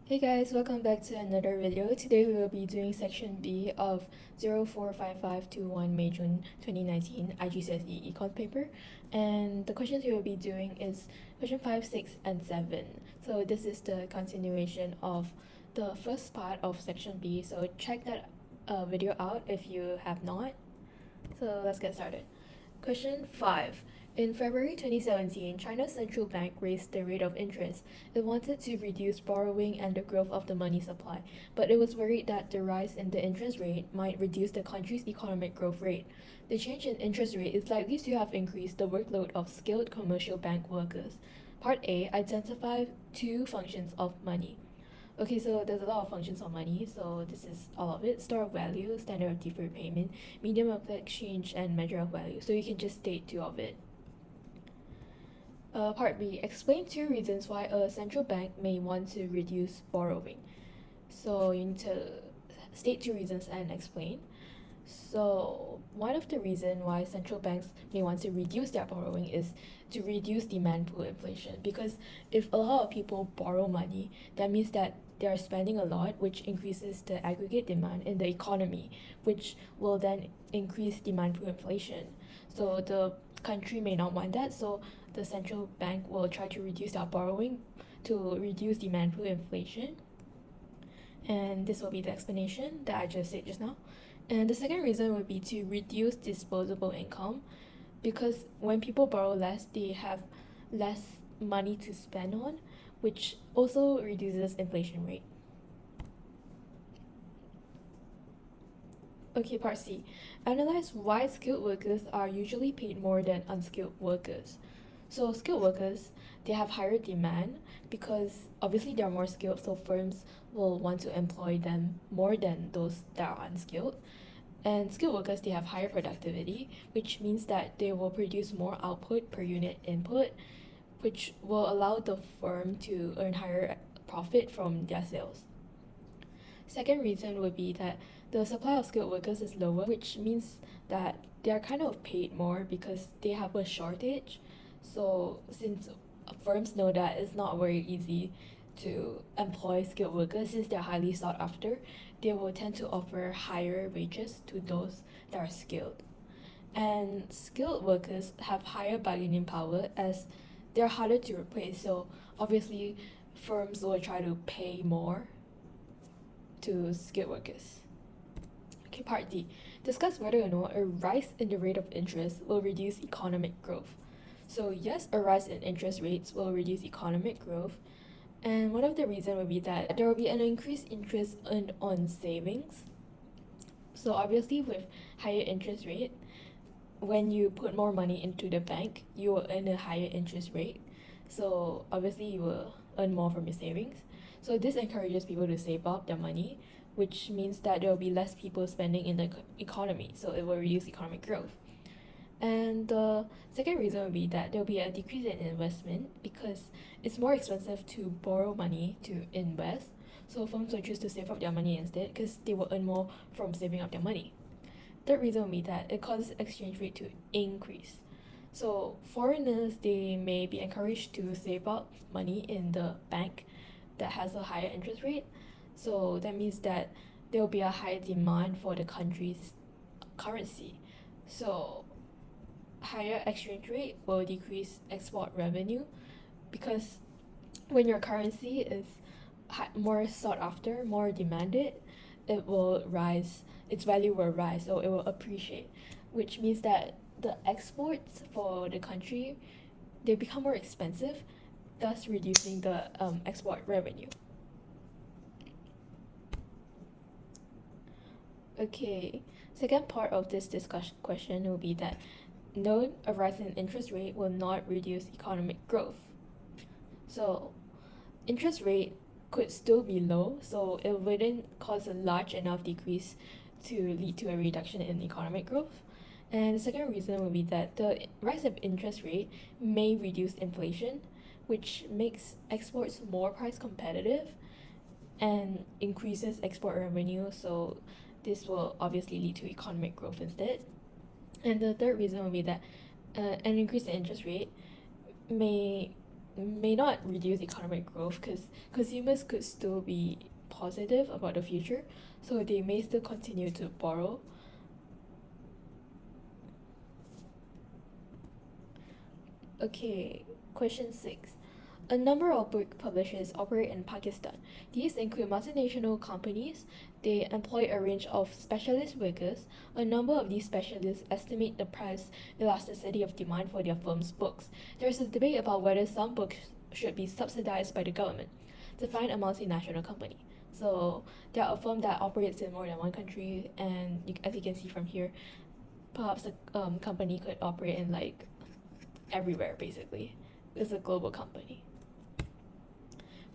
Hey guys, welcome back to another video. Today we will be doing section B of 045521 May June 2019 IGCSE Econ paper. And the questions we will be doing is question 5, 6, and 7. So this is the continuation of the first part of section B. So check that video out if you have not. So let's get started. Question 5. In February 2017, China's central bank raised the rate of interest. It wanted to reduce borrowing and the growth of the money supply, but it was worried that the rise in the interest rate might reduce the country's economic growth rate. The change in interest rate is likely to have increased the workload of skilled commercial bank workers. Part A, identify two functions of money. Okay, so there's a lot of functions of money, so this is all of it. Store of value, standard of deferred payment, medium of exchange, and measure of value. So you can just state two of it. Part B, explain two reasons why a central bank may want to reduce borrowing. So you need to state two reasons and explain. So one of the reasons why central banks may want to reduce their borrowing is to reduce demand pull inflation. Because if a lot of people borrow money, that means that they are spending a lot, which increases the aggregate demand in the economy, which will then increase demand pull inflation. So the country may not want that, so the central bank will try to reduce their borrowing to reduce demand pull inflation. And this will be the explanation that I just said just now. And the second reason would be to reduce disposable income, because when people borrow less, they have less money to spend on, which also reduces inflation rate. Okay, part C. Analyze why skilled workers are usually paid more than unskilled workers. So skilled workers, they have higher demand because obviously they're more skilled, so firms will want to employ them more than those that are unskilled. And skilled workers, they have higher productivity, which means that they will produce more output per unit input, which will allow the firm to earn higher profit from their sales. Second reason would be that the supply of skilled workers is lower, which means that they are kind of paid more because they have a shortage. So since firms know that it's not very easy to employ skilled workers since they're highly sought after, they will tend to offer higher wages to those that are skilled. And skilled workers have higher bargaining power as they're harder to replace. So obviously firms will try to pay more to skilled workers. Okay, part D. Discuss whether or not a rise in the rate of interest will reduce economic growth. So yes, a rise in interest rates will reduce economic growth. And one of the reasons will be that there will be an increased interest earned on savings. So obviously with higher interest rate, when you put more money into the bank, you will earn a higher interest rate. So obviously you will earn more from your savings. So this encourages people to save up their money, which means that there will be less people spending in the economy. So it will reduce economic growth. And the second reason would be that there will be a decrease in investment because it's more expensive to borrow money to invest. So firms will choose to save up their money instead because they will earn more from saving up their money. Third reason would be that it causes exchange rate to increase. So foreigners, they may be encouraged to save up money in the bank that has a higher interest rate. So that means that there will be a higher demand for the country's currency. So higher exchange rate will decrease export revenue because when your currency is more sought after, more demanded, it will rise, its value will rise, so it will appreciate, which means that the exports for the country, they become more expensive, thus reducing the export revenue. Okay, second part of this discussion question will be that no, a rise in interest rate will not reduce economic growth. So interest rate could still be low, so it wouldn't cause a large enough decrease to lead to a reduction in economic growth. And the second reason would be that the rise of interest rate may reduce inflation, which makes exports more price competitive and increases export revenue, so this will obviously lead to economic growth instead. And the third reason would be that an increase in interest rate may may not reduce economic growth because consumers could still be positive about the future, so they may still continue to borrow. Okay, question 6. A number of book publishers operate in Pakistan. These include multinational companies. They employ a range of specialist workers. A number of these specialists estimate the price elasticity of demand for their firm's books. There is a debate about whether some books should be subsidized by the government. Define a multinational company. So they are a firm that operates in more than one country, and as you can see from here, perhaps a company could operate in like everywhere basically. It's a global company.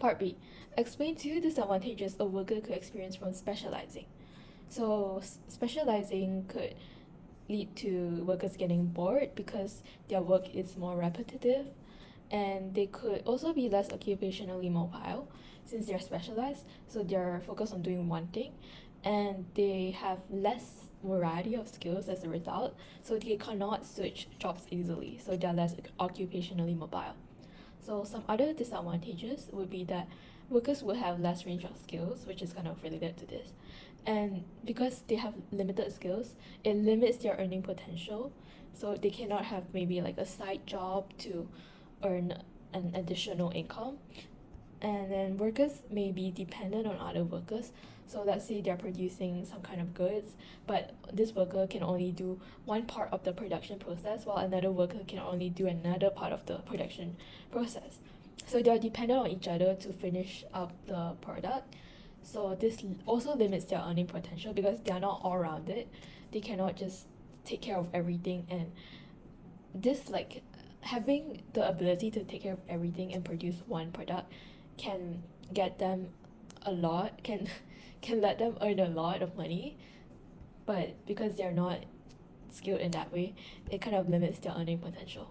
Part B. Explain 2 disadvantages a worker could experience from specializing. So specializing could lead to workers getting bored because their work is more repetitive, and they could also be less occupationally mobile since they're specialized, so they're focused on doing one thing, and they have less variety of skills as a result, so they cannot switch jobs easily, so they're less occupationally mobile. So some other disadvantages would be that workers will have less range of skills, which is kind of related to this. And because they have limited skills, it limits their earning potential. So they cannot have maybe like a side job to earn an additional income. And then workers may be dependent on other workers. So let's say they're producing some kind of goods, but this worker can only do one part of the production process, while another worker can only do another part of the production process. So they're dependent on each other to finish up the product. So this also limits their earning potential because they're not all rounded. They cannot just take care of everything, and this like having the ability to take care of everything and produce one product can get them a lot, can let them earn a lot of money, but because they're not skilled in that way, it kind of limits their earning potential.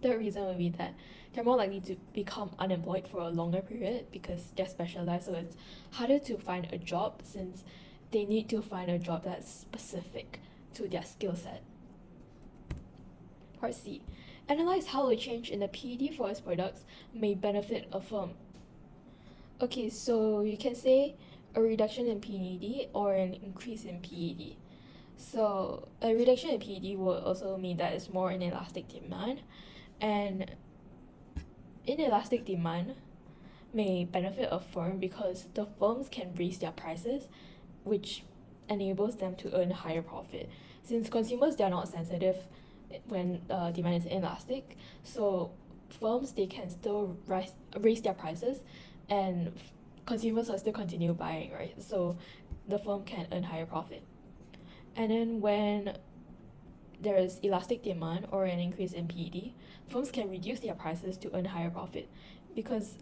Third reason would be that they're more likely to become unemployed for a longer period because they're specialized, so it's harder to find a job since they need to find a job that's specific to their skill set. Part C. Analyze how a change in the PED for its products may benefit a firm. Okay, so you can say a reduction in PED or an increase in PED. So a reduction in PED will also mean that it's more inelastic demand, and inelastic demand may benefit a firm because the firms can raise their prices, which enables them to earn higher profit. Since consumers, they are not sensitive when demand is inelastic, so firms, they can still raise their prices, and consumers will still continue buying, right? So the firm can earn higher profit. And then when there is elastic demand or an increase in PED, firms can reduce their prices to earn higher profit because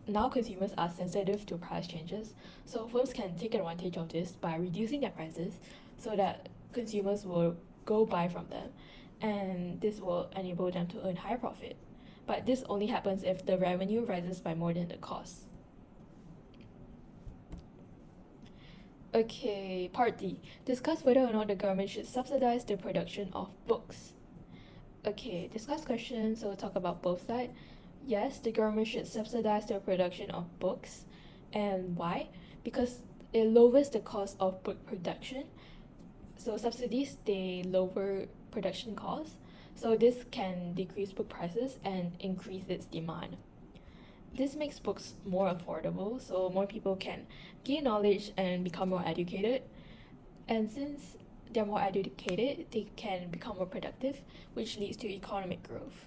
now consumers are sensitive to price changes. So firms can take advantage of this by reducing their prices so that consumers will go buy from them, and this will enable them to earn higher profit. But this only happens if the revenue rises by more than the cost. Okay, part D. Discuss whether or not the government should subsidize the production of books. Okay, discuss questions, so we'll talk about both sides. Yes, the government should subsidize the production of books. And why? Because it lowers the cost of book production. So subsidies, they lower production costs. So this can decrease book prices and increase its demand. This makes books more affordable, so more people can gain knowledge and become more educated. And since they're more educated, they can become more productive, which leads to economic growth.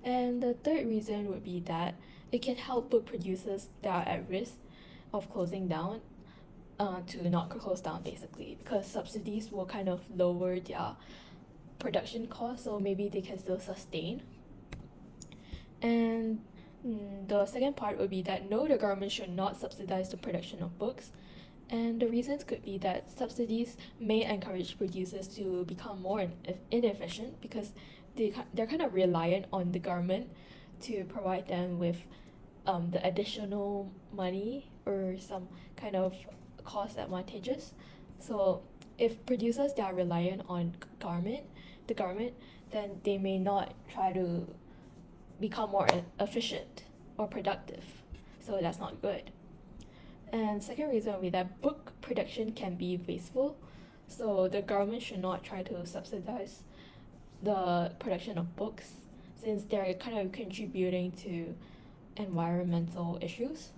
And the third reason would be that it can help book producers that are at risk of closing down to not close down basically, because subsidies will kind of lower their production costs, so maybe they can still sustain. And the second part would be that no, the government should not subsidize the production of books. And the reasons could be that subsidies may encourage producers to become more inefficient because they're kind of reliant on the government to provide them with the additional money or some kind of cost advantages. So if producers, they are reliant on the government, then they may not try to become more efficient or productive. So that's not good. And second reason would be that book production can be wasteful. So the government should not try to subsidize the production of books since they're kind of contributing to environmental issues.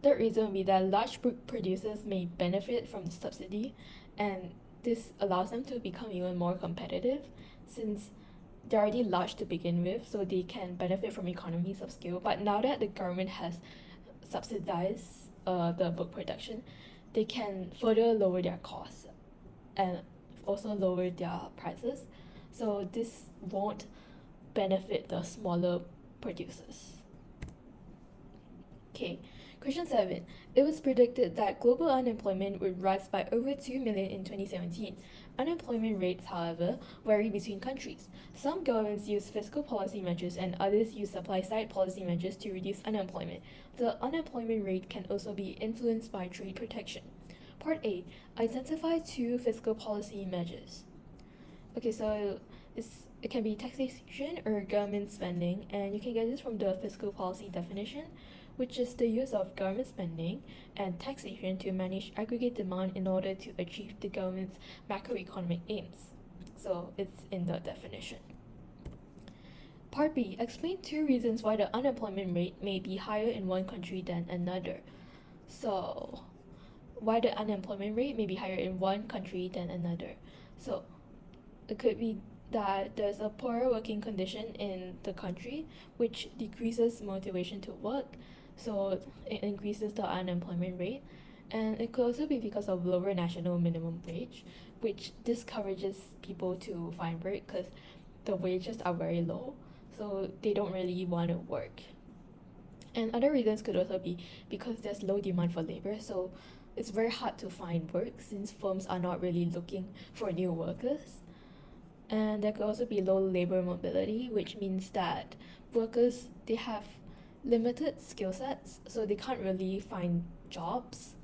Third reason would be that large book producers may benefit from the subsidy, and this allows them to become even more competitive since they're already large to begin with, so they can benefit from economies of scale. But now that the government has subsidized the book production, they can further lower their costs and also lower their prices. So this won't benefit the smaller producers. Okay, question 7. It was predicted that global unemployment would rise by over 2 million in 2017. Unemployment rates, however, vary between countries. Some governments use fiscal policy measures and others use supply-side policy measures to reduce unemployment. The unemployment rate can also be influenced by trade protection. Part A. Identify 2 fiscal policy measures. Okay, so it can be taxation or government spending, and you can get this from the fiscal policy definition, which is the use of government spending and taxation to manage aggregate demand in order to achieve the government's macroeconomic aims. So it's in the definition. Part B. Explain 2 reasons why the unemployment rate may be higher in one country than another. So, why the unemployment rate may be higher in one country than another. So, it could be that there's a poorer working condition in the country, which decreases motivation to work, so it increases the unemployment rate. And it could also be because of lower national minimum wage, which discourages people to find work because the wages are very low, so they don't really want to work. And other reasons could also be because there's low demand for labor, so it's very hard to find work since firms are not really looking for new workers. And there could also be low labor mobility, which means that workers, they have limited skill sets, so they can't really find jobs.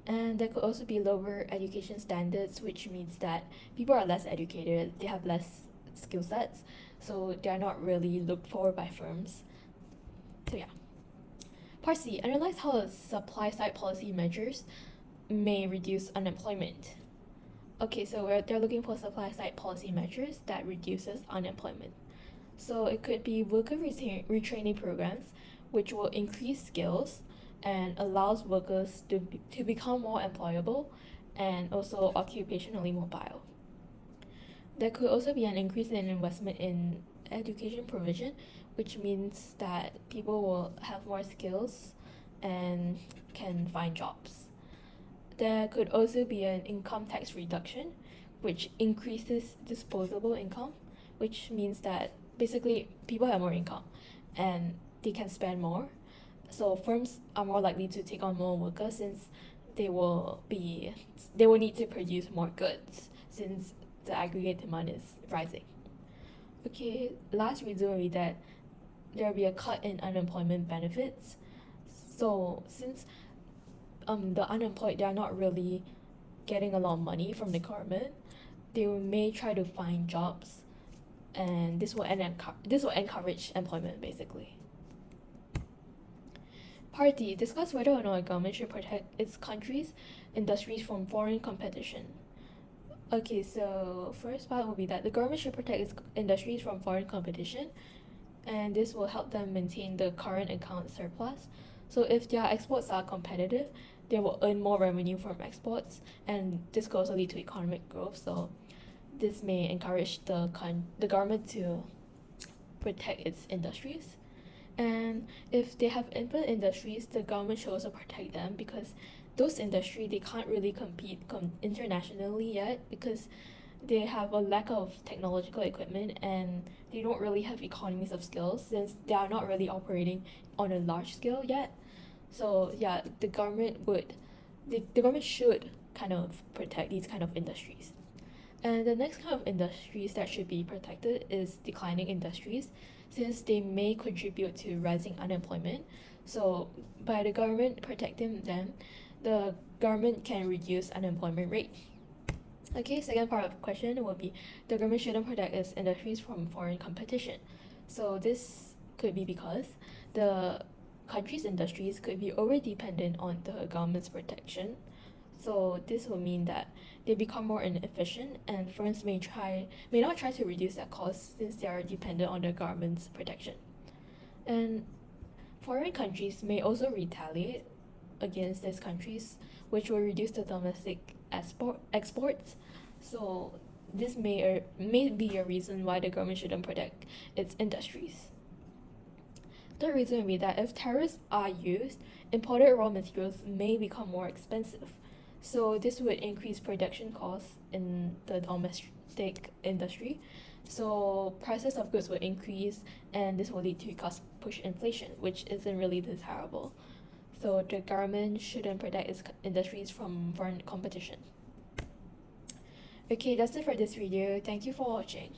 And there could also be lower education standards, which means that people are less educated, they have less skill sets, so they're not really looked for by firms. So yeah. Part C. Analyze how the supply-side policy measures may reduce unemployment. Okay, so they're looking for supply-side policy measures that reduces unemployment. So it could be worker retraining programs, which will increase skills and allows workers to become more employable and also occupationally mobile. There could also be an increase in investment in education provision, which means that people will have more skills and can find jobs. There could also be an income tax reduction, which increases disposable income, which means that basically people have more income and they can spend more. So firms are more likely to take on more workers since they will need to produce more goods since the aggregate demand is rising. Okay, last reason will be that there will be a cut in unemployment benefits. So since the unemployed, they are not really getting a lot of money from the government, they may try to find jobs, and this will encourage employment basically. Part D. Discuss whether or not a government should protect its country's industries from foreign competition. Okay, so first part will be that the government should protect its industries from foreign competition, and this will help them maintain the current account surplus. So if their exports are competitive, they will earn more revenue from exports, and this could also lead to economic growth. So this may encourage the government to protect its industries. And if they have input industries, the government should also protect them because those industries, they can't really compete internationally yet because they have a lack of technological equipment and they don't really have economies of scale since they are not really operating on a large scale yet. So yeah, the government should kind of protect these kind of industries. And the next kind of industries that should be protected is declining industries, since they may contribute to rising unemployment. So by the government protecting them, the government can reduce unemployment rate. Okay, second part of the question will be the government shouldn't protect its industries from foreign competition. So this could be because the country's industries could be over-dependent on the government's protection. So this will mean that they become more inefficient, and firms may not try to reduce their costs since they are dependent on the government's protection. And foreign countries may also retaliate against these countries, which will reduce the domestic exports. So this may be a reason why the government shouldn't protect its industries. The reason would be that if tariffs are used, imported raw materials may become more expensive. So this would increase production costs in the domestic industry. So prices of goods will increase, and this will lead to cost push inflation, which isn't really desirable. So the government shouldn't protect its industries from foreign competition. Okay, that's it for this video. Thank you for watching.